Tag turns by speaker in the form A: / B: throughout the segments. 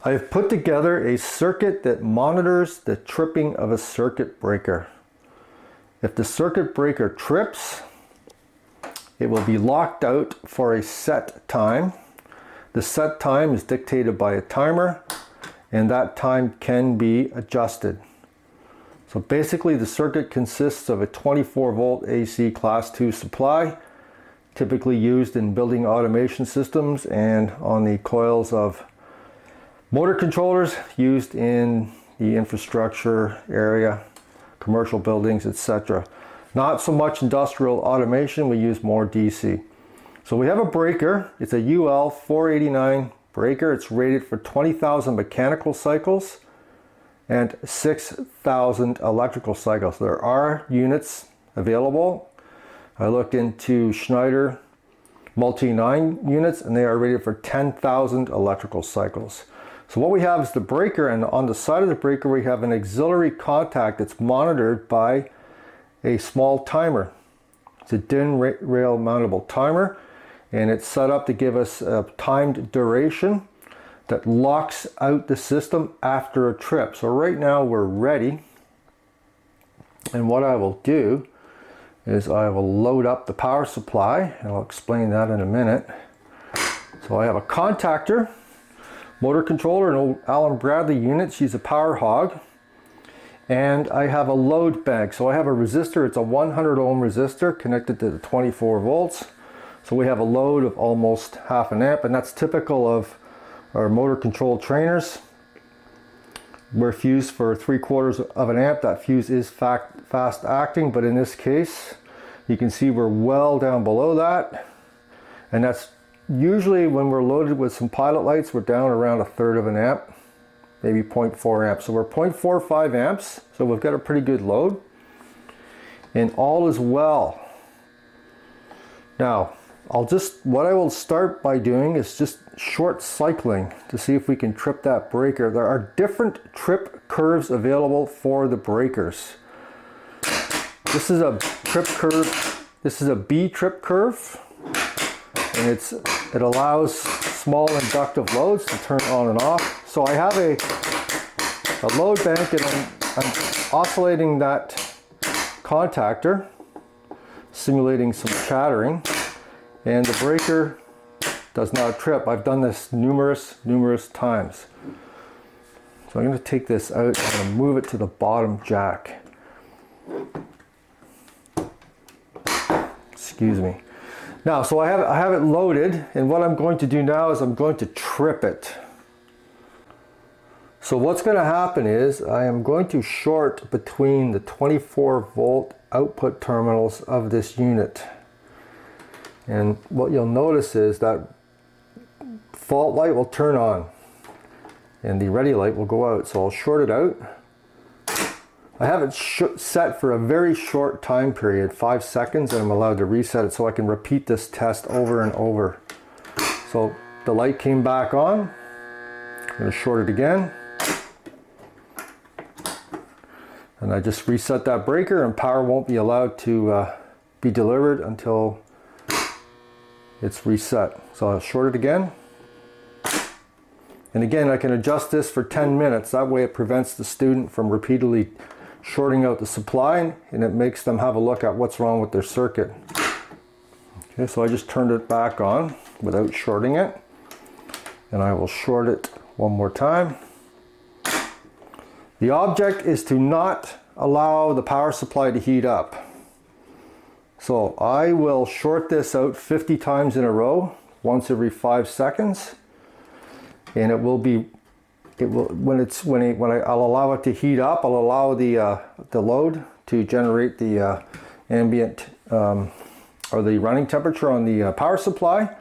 A: I've put together a circuit that monitors the tripping of a circuit breaker. If the circuit breaker trips, it will be locked out for a set time. The set time is dictated by a timer, and that time can be adjusted. So basically the circuit consists of a 24 volt AC class 2 supply, typically used in building automation systems and on the coils of motor controllers used in the infrastructure area, commercial buildings, etc. Not so much industrial automation, we use more DC. So we have a breaker, it's a UL 489 breaker. It's rated for 20,000 mechanical cycles and 6,000 electrical cycles. There are units available. I looked into Schneider multi-9 units and they are rated for 10,000 electrical cycles. So what we have is the breaker, and on the side of the breaker we have an auxiliary contact that's monitored by a small timer. It's a DIN rail mountable timer, and it's set up to give us a timed duration that locks out the system after a trip. So right now we're ready, and what I will do is I will load up the power supply, and I'll explain that in a minute. So I have a contactor, motor controller, an old Allen Bradley unit. She's a power hog. And I have a load bank. So I have a resistor. It's a 100 ohm resistor connected to the 24 volts. So we have a load of almost half an amp, and that's typical of our motor controlled trainers. We're fused for 3/4 of an amp. That fuse is fast acting, but in this case, you can see we're well down below that. And that's usually when we're loaded with some pilot lights, we're down around 1/3 of an amp, maybe 0.4 amps. So we're 0.45 amps, so we've got a pretty good load. And all is well. Now, what I will start by doing is just short cycling to see if we can trip that breaker. There are different trip curves available for the breakers. This is a trip curve, this is a B trip curve. And it allows small inductive loads to turn on and off. So I have a load bank, and I'm oscillating that contactor, simulating some chattering, and the breaker does not trip. I've done this numerous times. So I'm going to take this out and I'm going to move it to the bottom jack. Excuse me. Now, so I have it loaded, and what I'm going to do now is I'm going to trip it. So what's going to happen is I am going to short between the 24 volt output terminals of this unit. And what you'll notice is that fault light will turn on and the ready light will go out. So I'll short it out. I have it set for a very short time period, 5 seconds, and I'm allowed to reset it so I can repeat this test over and over. So the light came back on. I'm going to short it again. And I just reset that breaker, and power won't be allowed to be delivered until it's reset. So I'll short it again. And again, I can adjust this for 10 minutes. That way it prevents the student from repeatedly shorting out the supply, and it makes them have a look at what's wrong with their circuit. Okay, so I just turned it back on without shorting it, and I will short it one more time. The object is to not allow the power supply to heat up. So I will short this out 50 times in a row, once every 5 seconds, and it will be I'll allow it to heat up. I'll allow the load to generate the ambient or the running temperature on the power supply,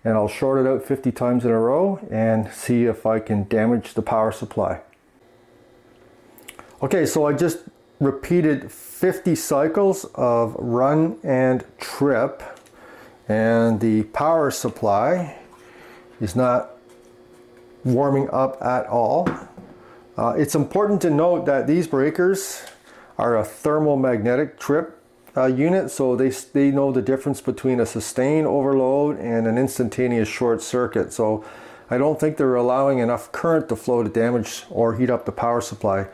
A: and I'll short it out 50 times in a row and see if I can damage the power supply. Okay, so I just repeated 50 cycles of run and trip, and the power supply is not warming up at all. It's important to note that these breakers are a thermomagnetic trip unit, so they know the difference between a sustained overload and an instantaneous short circuit. So I don't think they're allowing enough current to flow to damage or heat up the power supply.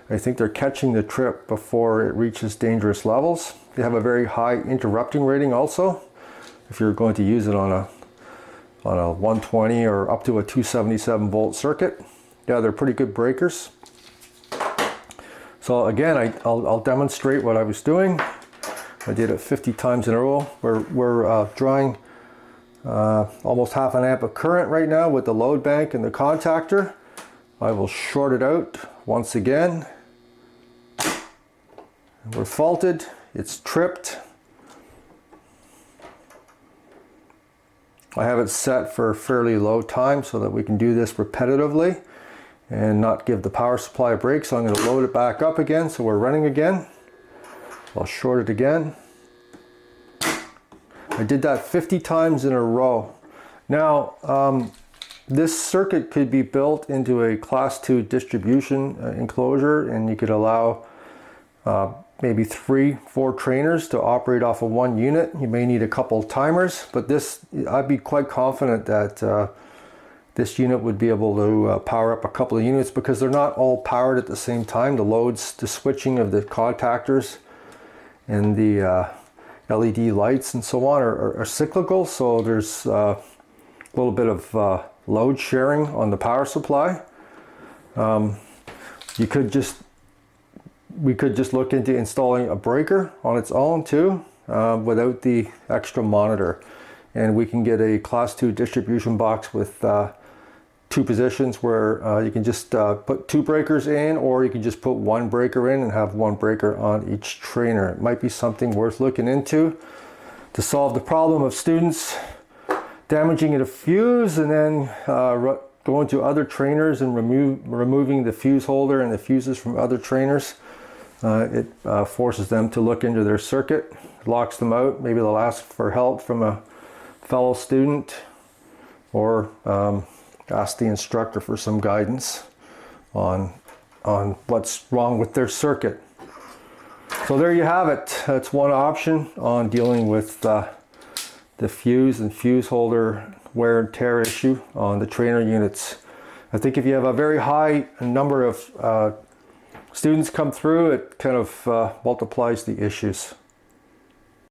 A: I think they're catching the trip before it reaches dangerous levels. They have a very high interrupting rating also, if you're going to use it on a 120 or up to a 277 volt circuit. Yeah, they're pretty good breakers. So again, I'll demonstrate what I was doing. I did it 50 times in a row. We're drawing almost half an amp of current right now with the load bank and the contactor. I will short it out once again. We're faulted, it's tripped. I have it set for a fairly low time so that we can do this repetitively and not give the power supply a break. So I'm going to load it back up again so we're running again. I'll short it again. I did that 50 times in a row. Now, this circuit could be built into a class 2 distribution enclosure, and you could allow maybe 3-4 trainers to operate off of one unit. You may need a couple timers, but this, I'd be quite confident that this unit would be able to power up a couple of units, because they're not all powered at the same time. The loads, the switching of the contactors and the LED lights and so on are cyclical, so there's a little bit of load sharing on the power supply. We could just look into installing a breaker on its own too, without the extra monitor, and we can get a class 2 distribution box with 2 positions where you can just put 2 breakers in, or you can just put 1 breaker in and have 1 breaker on each trainer. It might be something worth looking into to solve the problem of students damaging a fuse and then going to other trainers and removing the fuse holder and the fuses from other trainers. It forces them to look into their circuit, locks them out. Maybe they'll ask for help from a fellow student, or ask the instructor for some guidance on what's wrong with their circuit. So there you have it. That's one option on dealing with the fuse and fuse holder wear and tear issue on the trainer units. I think if you have a very high number of students come through, it kind of multiplies the issues.